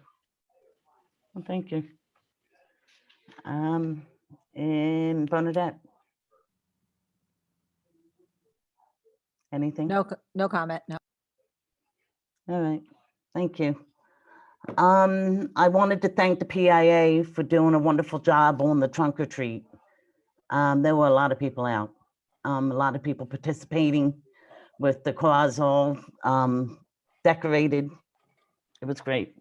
Well, thank you. And Bernadette? Anything?
No comment, no.
All right, thank you. I wanted to thank the PIA for doing a wonderful job on the trunk or treat. There were a lot of people out, a lot of people participating with the cars all decorated. It was great.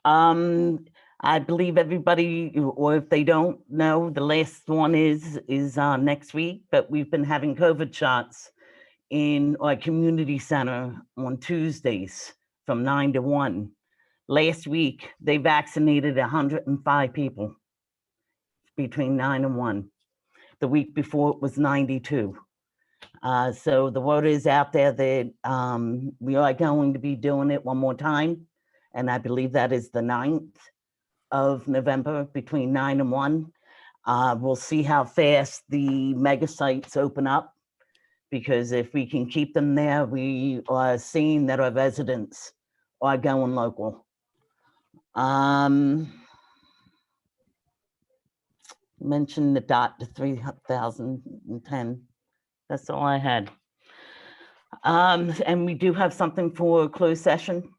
I believe everybody, or if they don't know, the last one is next week, but we've been having COVID shots in our community center on Tuesdays from 9 to 1. Last week, they vaccinated 105 people between 9 and 1. The week before it was 92. So the word is out there that we are going to be doing it one more time. And I believe that is the 9th of November between 9 and 1. We'll see how fast the mega sites open up, because if we can keep them there, we are seeing that our residents are going local. Mentioned the dot to 3010. That's all I had. And we do have something for closed session.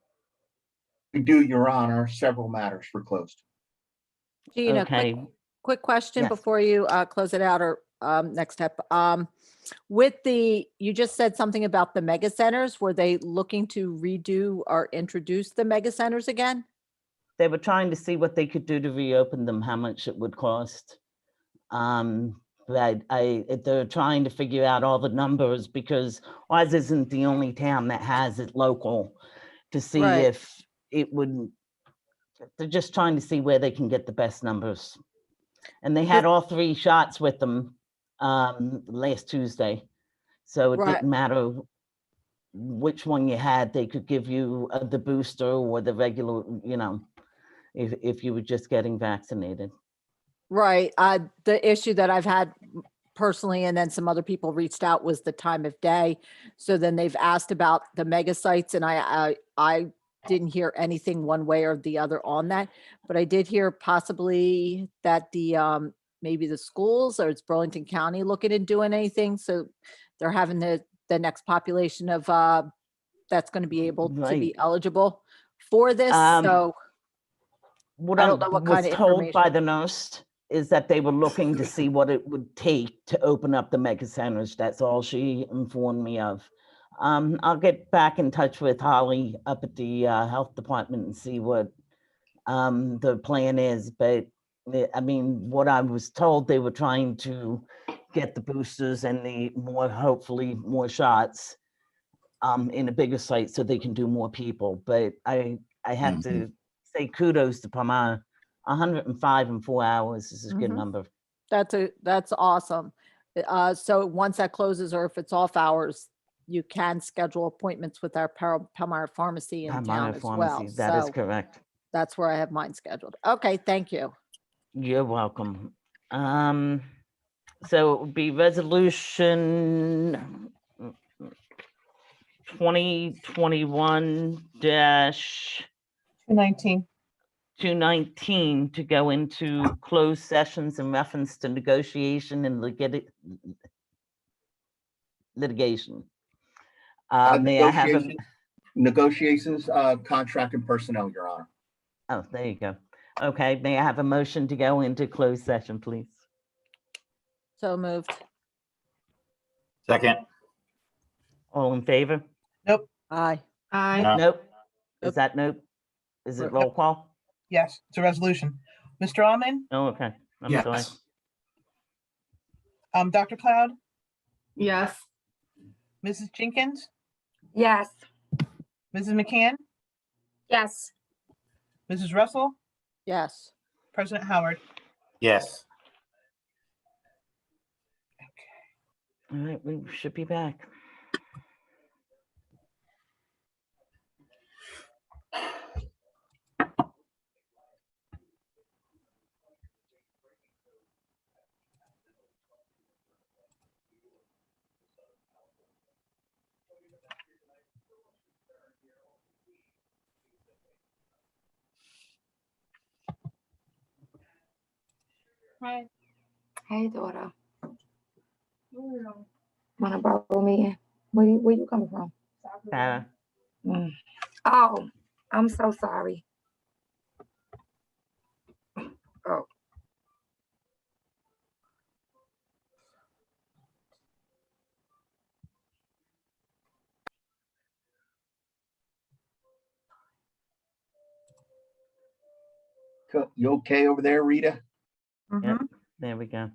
We do, Your Honor. Several matters were closed.
Gina,
Okay.
quick question
Yes.
before you close it out, or next step. You just said something about the mega centers. Were they looking to redo or introduce the mega centers again?
They were trying to see what they could do to reopen them, how much it would cost. But they're trying to figure out all the numbers, because ours isn't the only town that has it local, to see
Right.
if it would. They're just trying to see where they can get the best numbers. And they had all 3 shots with them last Tuesday. So it
Right.
didn't matter which one you had, they could give you the booster or the regular, if you were just getting vaccinated.
Right. The issue that I've had personally, and then some other people reached out, was the time of day. So then they've asked about the mega sites, and I didn't hear anything one way or the other on that, but I did hear possibly that the maybe the schools, or is Burlington County looking at doing anything? So they're having the next population of, that's going to be able to
Right.
be eligible for this. So
What
I
I
don't know what
was
kind of
told by
information.
the nurse is that they were looking to see what it would take to open up the mega centers. That's all she informed me of. I'll get back in touch with Holly up at the health department and see what the plan is. But I mean, what I was told, they were trying to get the boosters and the more, hopefully more shots in a bigger site so they can do more people. But I have to say kudos to Palmyra. 105 in 4 hours is a good
Mhm.
number.
That's awesome. So once that closes, or if it's off hours, you can schedule appointments with our Palmyra Pharmacy in
Palmyra
town as well.
Pharmacy, that is
So
correct.
that's where I have mine scheduled. Okay, thank you.
You're welcome. So it would be resolution
219.
219 to go into closed sessions in reference to negotiation and litigation. May I have a,
Negotiations, contract and personnel, Your Honor.
oh, there you go. Okay, may I have a motion to go into closed session, please?
So moved.
Second.
All in favor?
Nope.
Aye.
Aye.
Nope. Is
Nope.
that nope? Is it
Nope.
roll call?
Yes, it's a resolution. Mr. Alman,
Oh, okay. I'm sorry.
Yes.
Dr. Cloud,
Yes.
Mrs. Jenkins,
Yes.
Mrs. McCann,
Yes.
Mrs. Russell,
Yes.
President Howard.
Yes.
All right, we should be back.
Hi.
Hey, daughter. Wanna borrow me? Where you coming from?
Sarah.
Oh, I'm so sorry. Oh.
You okay over there, Rita?
Yep, there we go.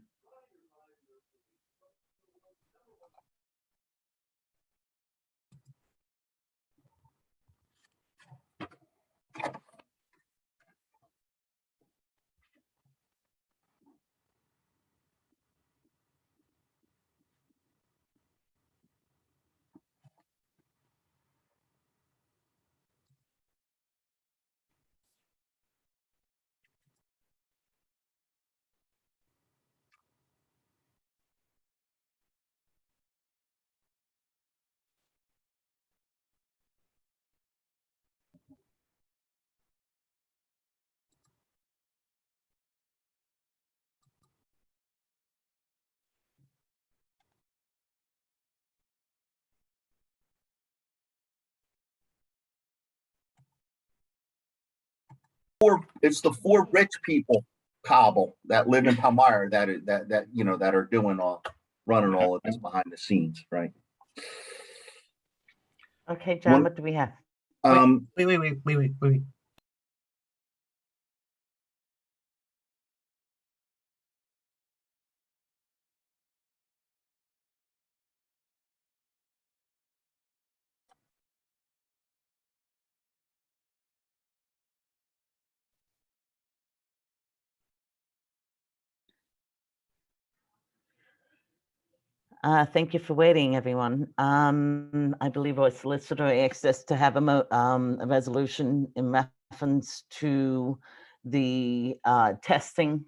It's the four rich people cobble that live in Palmyra that you know that are doing running all of this behind the scenes, right?
Okay, John, what do we have?
Wait.
Thank you for waiting, everyone. I believe our solicitor asked us to have a resolution in reference to the testing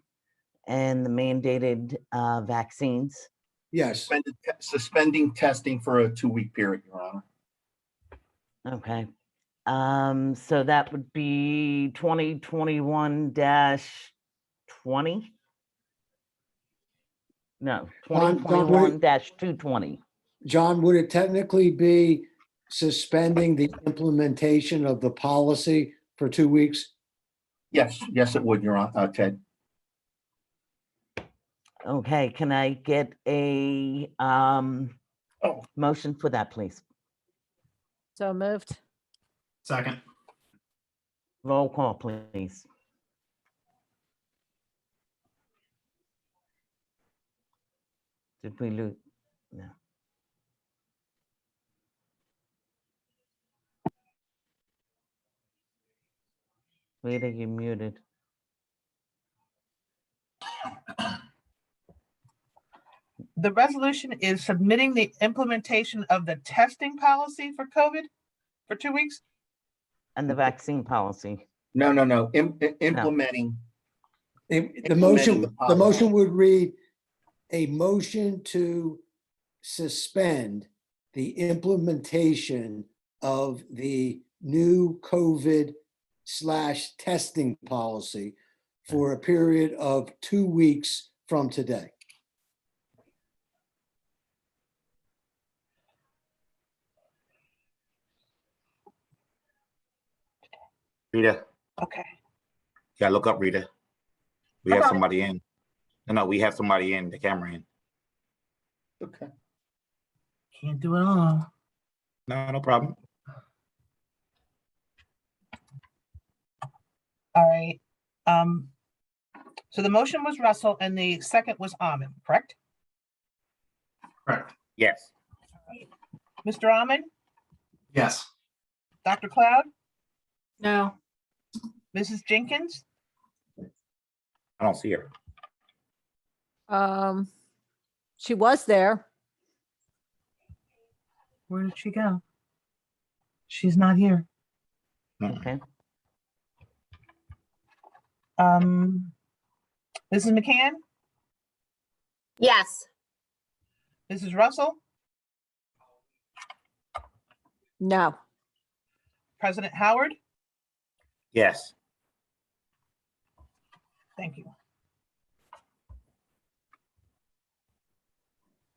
and the mandated vaccines.
Yes.
Suspending testing for a 2-week period, Your Honor.
Okay. So that would be 2021-20. No,
John,
2021-220.
John, would it technically be suspending the implementation of the policy for 2 weeks?
Yes, yes, it would, Your Honor, Ted.
Okay, can I get a motion for that, please?
So moved.
Second.
Roll call, please. Did we lose? No. Rita, you muted.
The resolution is submitting the implementation of the testing policy for COVID for 2 weeks.
And the vaccine policy.
No. Implementing.
The
Implementing
motion would read, a motion to suspend the implementation of the new COVID/testing policy for a period of 2 weeks from today.
Rita,
Okay.
yeah, look up Rita. We
I
have
got it.
somebody in. No, we have somebody in, the camera in.
Okay.
Can't do it all.
No problem.
All right. So the motion was Russell and the second was Ahmed, correct?
Correct.
Yes.
Mr. Ahmed,
Yes.
Dr. Cloud,
No.
Mrs. Jenkins,
I don't see her.
She was there.
where did she go? She's not here.
Okay.
Mrs. McCann,
Yes.
Mrs. Russell,
No.
President Howard,
Yes.
thank you.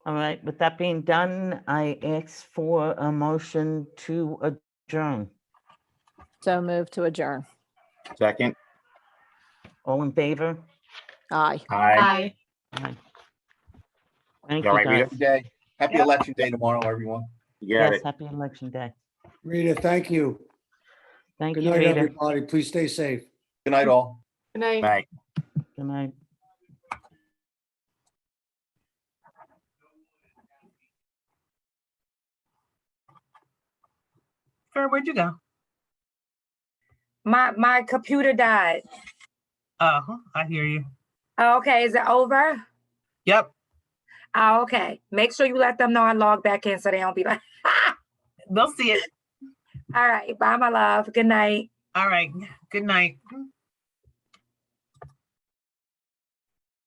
All right, with that being done, I ask for a motion to adjourn.
So moved to adjourn.
Second.
All in favor?
Aye.
Aye.
Aye. Thank
You all
you,
right, Rita?
guys.
Day. Happy
Yep.
Election Day tomorrow, everyone.
You got
Yes,
it.
happy election day.
Rita, thank you.
Thank
Good
you,
night,
Rita.
everybody. Please stay safe.
Good night, all.
Good night.
Night.
Good night.
Fer, where'd you go?
My computer died.
I hear you.
Oh, okay, is it over?
Yep,
Oh, okay. Make sure you let them know I log back in so they don't be like,
they'll see it.
all right, bye, my love. Good night.
All right, good night.